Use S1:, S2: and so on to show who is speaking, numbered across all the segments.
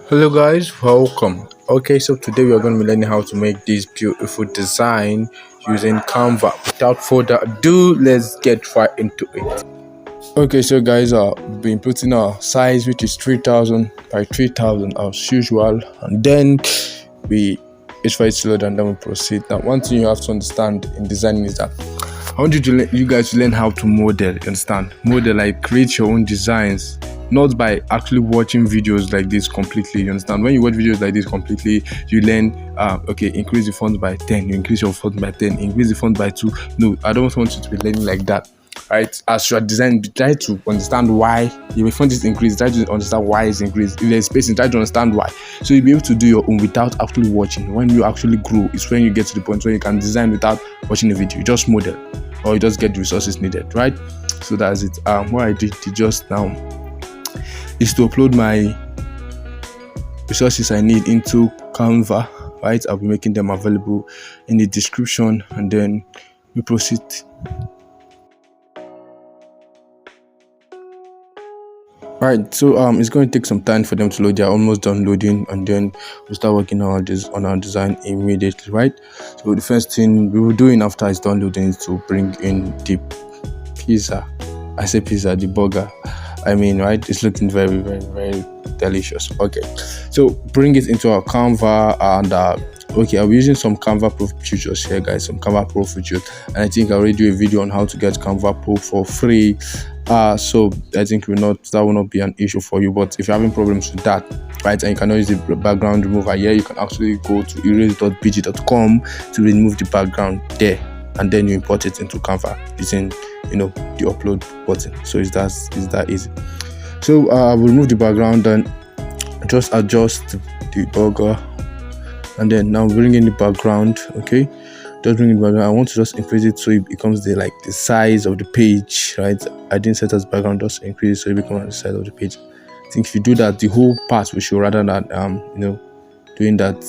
S1: Hello guys, welcome. Okay, so today we are going to be learning how to make this beautiful design using Canva. Without further ado, let's get right into it. Okay, so guys, we've been putting our size, which is 3000 by 3000 as usual, and then we it's for it to load and then we proceed. Now, one thing you have to understand in designing is that I want you guys to learn how to model. You understand? Model, like create your own designs, not by actually watching videos like this completely. You understand? When you watch videos like this completely, you learn. Okay, increase the font by 10. You increase your font by 10. Increase the font by 2. No, I don't want you to be learning like that. Right? As you are designing, try to understand why. If your font is increased, try to understand why it's increased. If there's spacing, try to understand why. So you'll be able to do your own without actually watching. When you actually grow, it's when you get to the point where you can design without watching the video. You just model, or you just get the resources needed, right? So that's it. What I did just now is to upload my resources I need into Canva, right? I'll be making them available in the description, and then we proceed. Right, so it's going to take some time for them to load. They're almost done loading, and then we'll start working on our design immediately, right? So the first thing we will do after it's done loading is to bring in the pizza. I say pizza, the burger. I mean, right? It's looking very, very, very delicious. Okay, so bring it into our Canva, and okay, I'll be using some Canva Pro features here, guys. Some Canva Pro features, and I think I already do a video on how to get Canva Pro for free. So I think that will not be an issue for you. But if you're having problems with that, right, and you cannot use the background remover here, you can actually go to erase.bg.com to remove the background there, and then you import it into Canva using the upload button. So it's that easy. So we'll remove the background and just adjust the burger, and then now bring in the background. Okay, just bring in the background. I want to just increase it so it becomes the size of the page, right? I didn't set as background, just increase it so it becomes the size of the page. I think if you do that, the whole part will show rather than doing that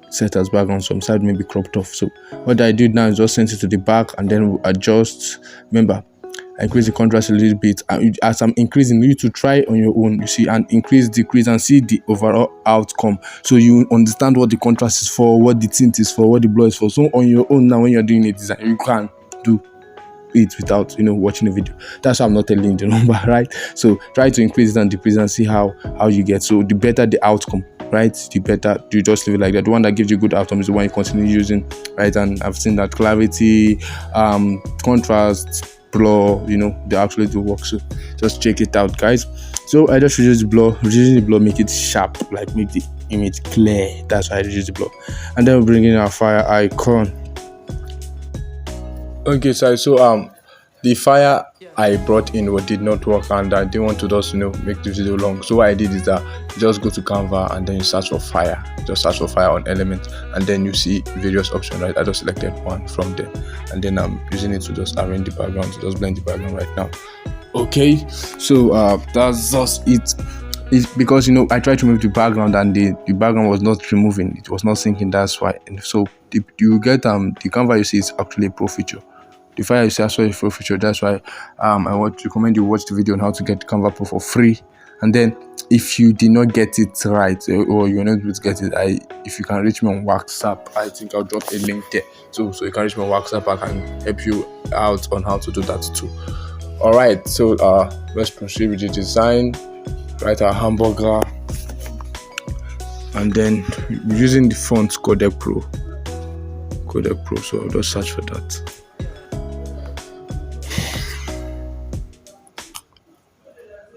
S1: set as background. Some side may be cropped off. So what I did now is just send it to the back, and then we'll adjust. Remember, I increase the contrast a little bit. As I'm increasing, you need to try on your own, you see, and increase, decrease, and see the overall outcome, so you understand what the contrast is for, what the tint is for, what the blur is for. So on your own now, when you're doing a design, you can do it without watching a video. That's why I'm not telling you the number, right? So try to increase it and decrease and see how you get. So the better the outcome, right, the better. You just leave it like that. The one that gives you good outcome is the one you continue using, right? And I've seen that clarity, contrast, blur, they actually do work. So just check it out, guys. So I just reduce the blur. Reducing the blur make it sharp, like make the image clear. That's why I reduce the blur. And then we bring in our fire icon. Okay, so the fire I brought in did not work, and I didn't want to just make the video long. So what I did is that you just go to Canva and then you search for fire. Just search for fire on Element, and then you see various options, right? I just selected one from them, and then I'm using it to just arrange the background, to just blend the background right now. Okay, so that's just it. It's because I tried to remove the background, and the background was not removing, it was not syncing. That's why. And so you get the Canva you see is actually a pro feature. The fire is also a pro feature. That's why I would recommend you watch the video on how to get Canva Pro for free. And then if you did not get it right, or you're not able to get it, if you can reach me on WhatsApp, I think I'll drop a link there. So you can reach me on WhatsApp. I can help you out on how to do that too. All right, so let's proceed with the design. Write our hamburger, and then using the font Codec Pro. So I'll just search for that.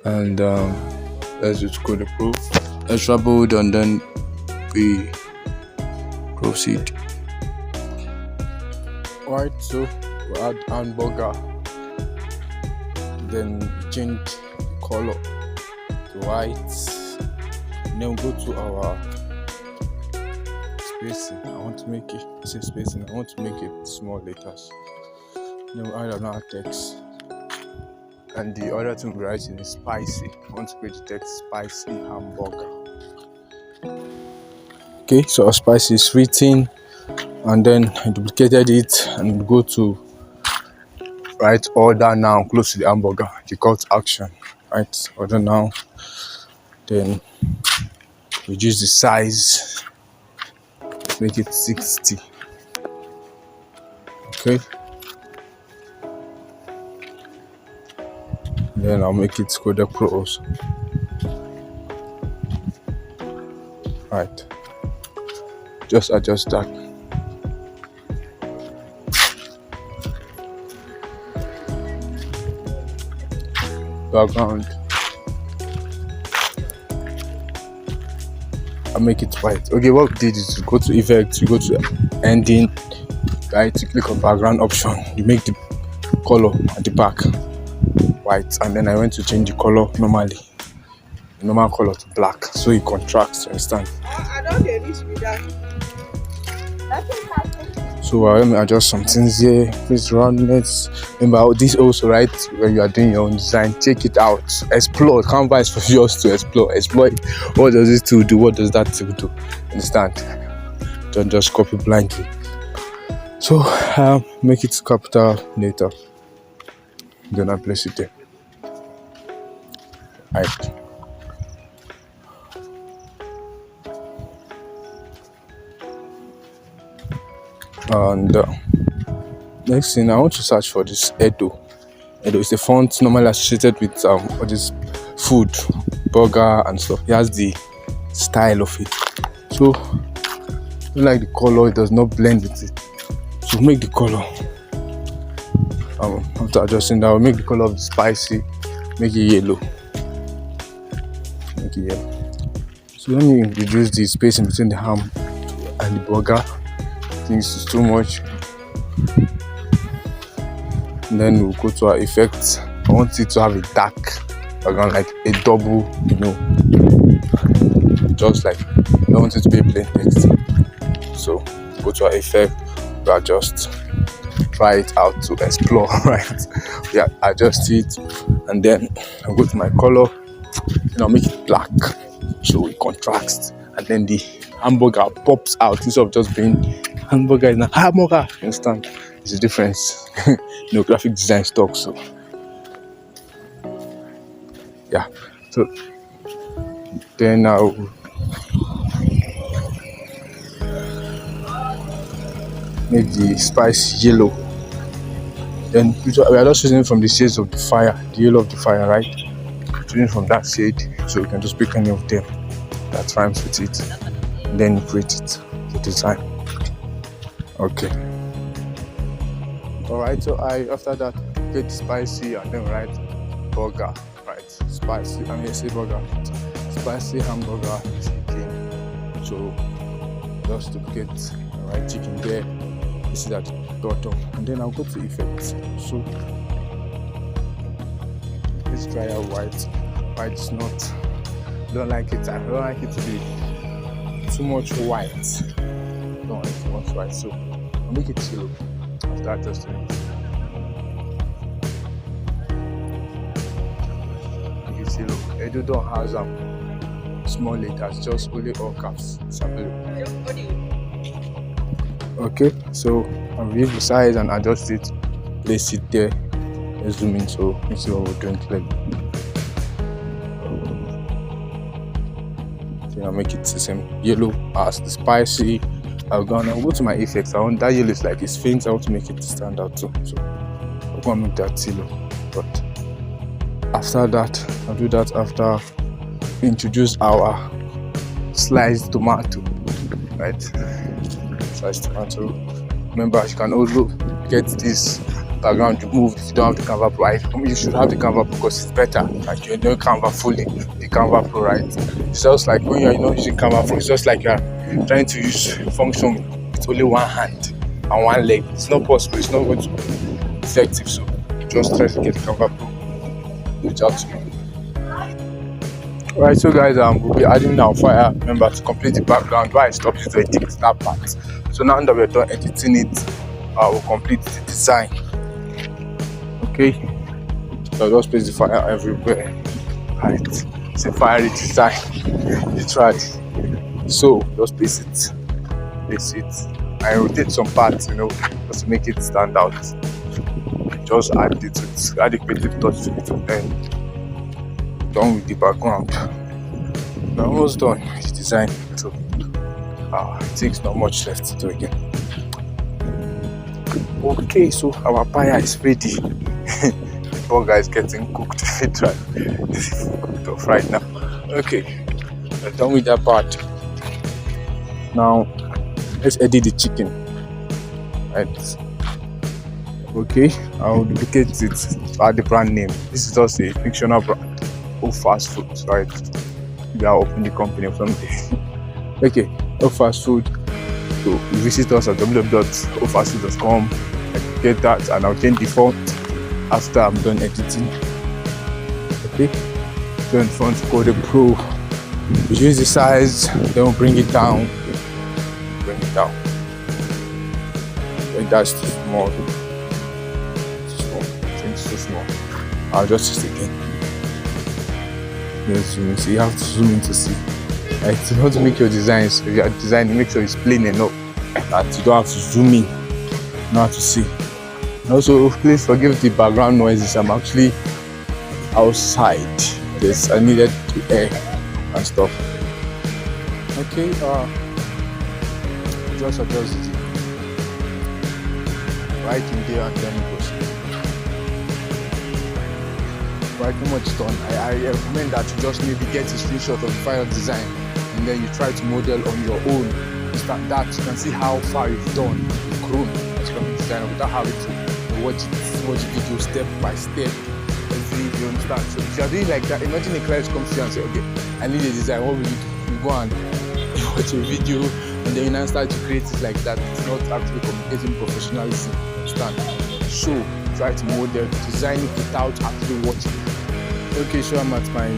S1: And let's just Codec Pro, extra bold, and then we proceed. Alright, so we add hamburger, then change the color to white, and then we go to our spacing. I want to make it small letters. Then we add another text. And the other thing we're writing is spicy. I want to create the text spicy hamburger. Okay, so our spicy is written, and then I duplicated it and go to write order now close to the hamburger, the call to action, right? Order now, then reduce the size, make it 60. Okay, then I'll make it Codec Pro also. Right, just adjust that. Background, I'll make it white. Okay, what we did is to go to effects, you go to ending, right, you click on background option, you make the color at the back white, and then I went to change the color normally, the normal color to black, so it contracts, you understand?
S2: I don't get this with that.
S1: So let me adjust some things here. Please roundness. Remember this also, right? When you are doing your own design, check it out. Explore. Canva is for yours to explore. Explore. What does this tool do? What does that tool do? Understand? Don't just copy blindly. So make it capital later. Then I place it there. Right. And next thing, I want to search for this Edo. Edo is a font normally associated with all this food, burger and stuff. It has the style of it. So I don't like the color, it does not blend with it. So make the color. After adjusting that, I'll make the color of the spicy, make it yellow. Make it yellow. So let me reduce the spacing between the ham and the burger. Things is too much. And then we'll go to our effects. I want it to have a dark background, like a double, just like I don't want it to be a plain text. So go to our effect, we adjust, try it out to explore, right? We adjust it, and then I'll go to my color and I'll make it black, so it contrasts, and then the hamburger pops out instead of just being hamburger is a hamburger. You understand? It's a difference. Graphic design stock. So yeah. So then I'll make the spice yellow. Then we are just using from the shades of the fire, the yellow of the fire, right? Choosing from that shade, so we can just pick any of them that rhymes with it, and then create it, the design. Okay. Alright, so after that get spicy and then write burger, right? Spicy, say burger, spicy hamburger chicken. So just duplicate, right, chicken there. This is at the bottom, and then I'll go to effects. So let's try out white. White is not. Don't like it. I don't like it to be too much white. Don't like too much white. So I'll make it yellow. After adjusting it, make it yellow. Edo don't have small letters, just only all caps. Okay, so I'll reduce the size and adjust it, place it there. Let's zoom in so you see what we're doing clearly. So I'll make it the same yellow as the spicy. I'll go to my effects. I want that yellow is like it's faint. I want to make it stand out too. So I'm gonna make that yellow. But after that, I'll do that after we introduce our sliced tomato, right? Sliced tomato. Remember, you can also get this background removed if you don't have the Canva Pro. You should have the Canva Pro because it's better. Like you enjoy Canva fully, the Canva Pro, right? It's just like when you're not using Canva Pro, it's just like you're trying to use function with only one hand and one leg. It's not possible. It's not going to be effective. So just try to get the Canva Pro. Reach out to me. Alright, so guys, we'll be adding now fire. Remember to complete the background. Why I stopped it to edit that part. So now that we're done editing it, we'll complete the design. Okay, so I'll just place the fire everywhere. Right, it's a fiery design. Literally. So just place it, and rotate some parts, just to make it stand out. Just add the creative touch to it, and done with the background. We're almost done with the design. So I think it's not much left to do again. Okay, so our pie is ready. The burger is getting cooked. It's cooked off right now. Okay, we're done with that part. Now let's edit the chicken. Right. Okay, I'll duplicate it to add the brand name. This is just a fictional brand. Oh, fast food, right? We are opening the company or something. Okay, oh, fast food. So you visit us at www.ofastfood.com. I get that, and I'll change the font after I'm done editing. Okay, then font code the Pro. We use the size, then we'll bring it down. Bring it down. When that's too small. I think it's too small. I'll just use it again. Yes, so you have to zoom in to see. Right, you want to make your designs. If you are designing, make sure it's plain enough that you don't have to zoom in. You know how to see. And also, please forgive the background noises. I'm actually outside. Yes, I needed to air and stuff. Okay, just adjust it right in there and then it goes. Right, pretty much done. I recommend that you just maybe get a screenshot of the final design and then you try to model on your own. That you can see how far you've done, you've grown as a designer without having to watch the video step by step. You understand? So if you are doing like that, imagine a client comes to you and say, okay, I need a design, what will you do? You go and watch a video and then you now start to create it like that. It's not actually communicating professionalism. You understand? So try to model, design it without actually watching. Okay, so I'm at my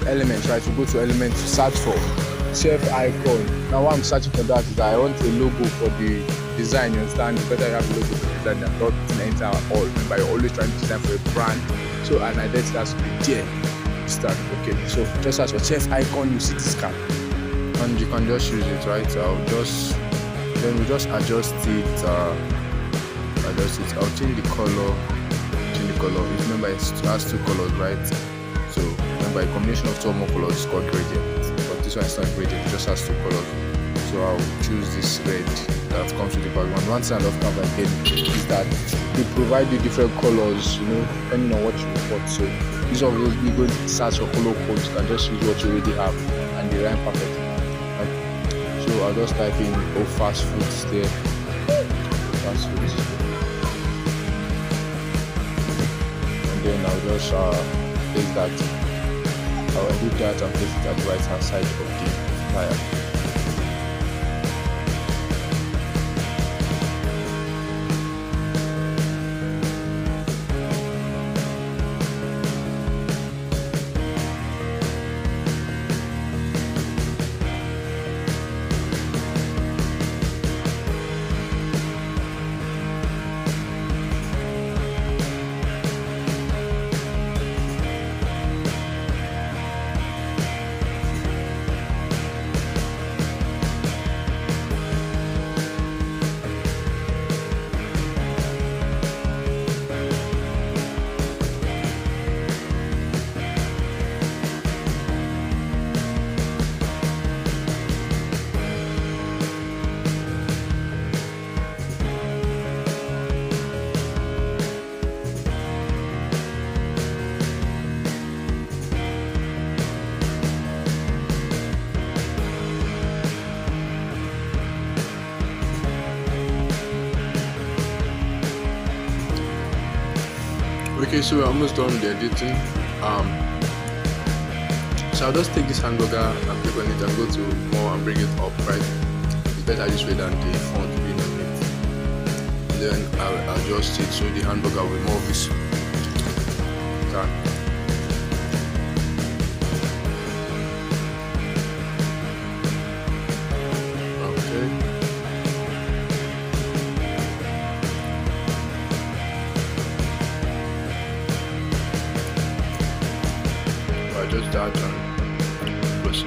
S1: element, right? To go to element to search for chef icon. Now what I'm searching for that is that I want a logo for the design. You understand? It's better you have a logo for the design than not enter at all. Remember, you're always trying to design for a brand. So an identity has to be there. Start. Okay, so just as your chef icon, you see this card. And you can just use it, right? Then we'll just adjust it. I'll change the color. If remember, it has two colors, right? So remember, a combination of two or more colors is called gradient. But this one is not gradient, it just has two colors. So I'll choose this red that comes with the background. One thing I love Canva again is that they provide you different colors, depending on what you want. So these are those you go to search for color codes, you can just use what you already have and they rhyme perfectly. Right? So I'll just type in fast foods there. Fast foods. And then I'll just place that. I'll edit that and place it at the right hand side of the flyer. Okay, so we're almost done with the editing. So I'll just take this hamburger and click on it and go to more and bring it up, right? It's better this way than the font being on it. And then I'll adjust it so the hamburger will be more visible. Okay. Just that and proceed.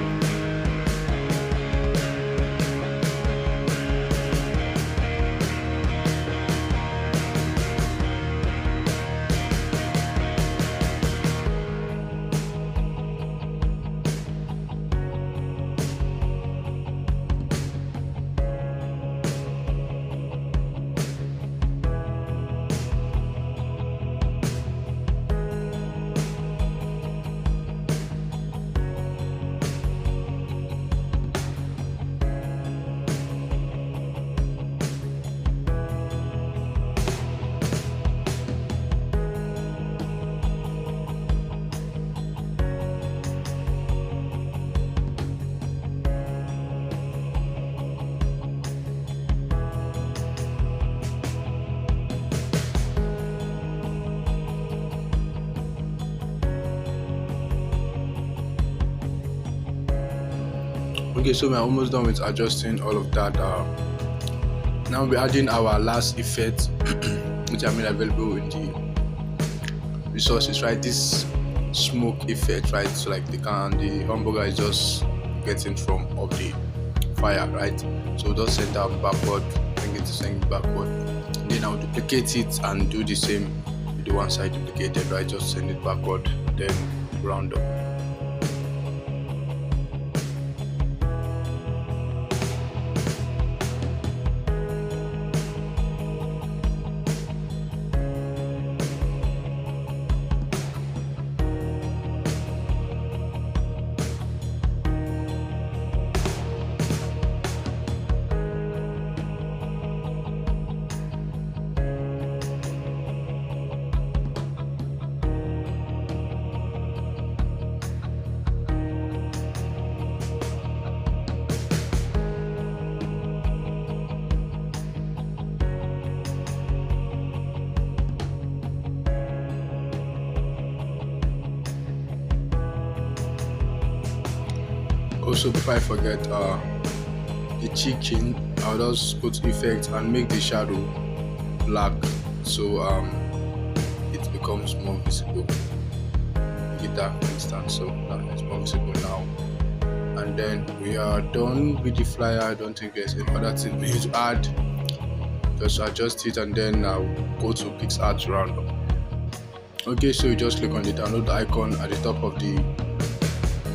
S1: Okay, so we're almost done with adjusting all of that. Now we're adding our last effect, which are made available in the resources, right? This smoke effect, right? So like the hamburger is just getting from up the fire, right? So just send that backward, bring it to send it backward. Then I'll duplicate it and do the same with the one side duplicated, right? Just send it backward, then round up. Also, before I forget, the chicken, I'll just go to effect and make the shadow black, so it becomes more visible. Get that, for instance, so that it's more visible now. And then we are done with the flyer. I don't think there's any other thing we need to add. Just adjust it and then I'll go to PixArt Roundup. Okay, so you just click on the download icon at the top of the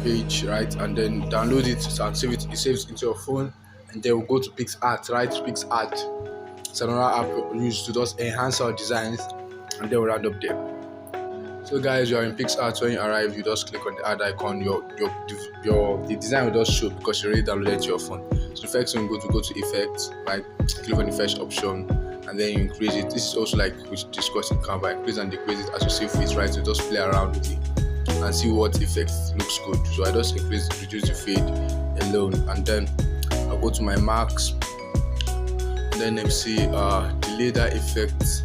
S1: page, right, and then download it and save it. It saves into your phone, and then we'll go to PixArt, right? PixArt, it's another app we use to just enhance our designs, and then we'll round up there. So guys, you are in PixArt. When you arrive, you just click on the add icon. The design will just show because you already downloaded it to your phone. So the first thing, go to effects, right? Click on the first option, and then you increase it. This is also like we discussed in Canva. Increase and decrease it as you see fit, right? So just play around with it and see what effect looks good. So I just reduce the fade alone, and then I'll go to my marks, and then MC the leader effect.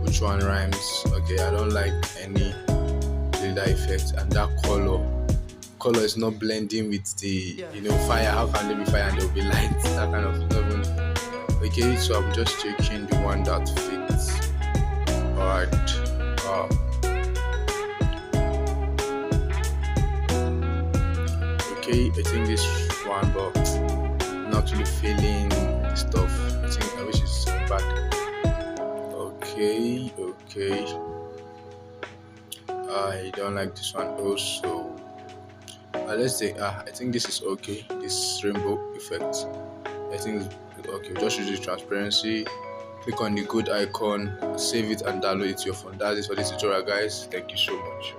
S1: Which one rhymes? Okay, I don't like any leader effect, and that color is not blending with the fire. How can there be fire and there will be light? That kind of stuff. Okay, so I'm just checking the one that fits. Alright. Okay, I think this one, but I'm not really feeling the stuff. I wish it's bad. Okay. I don't like this one also. Let's say I think this is okay. This rainbow effect, I think it's okay. Just use the transparency. Click on the good icon, save it and download it to your phone. That is for this tutorial, guys. Thank you so much.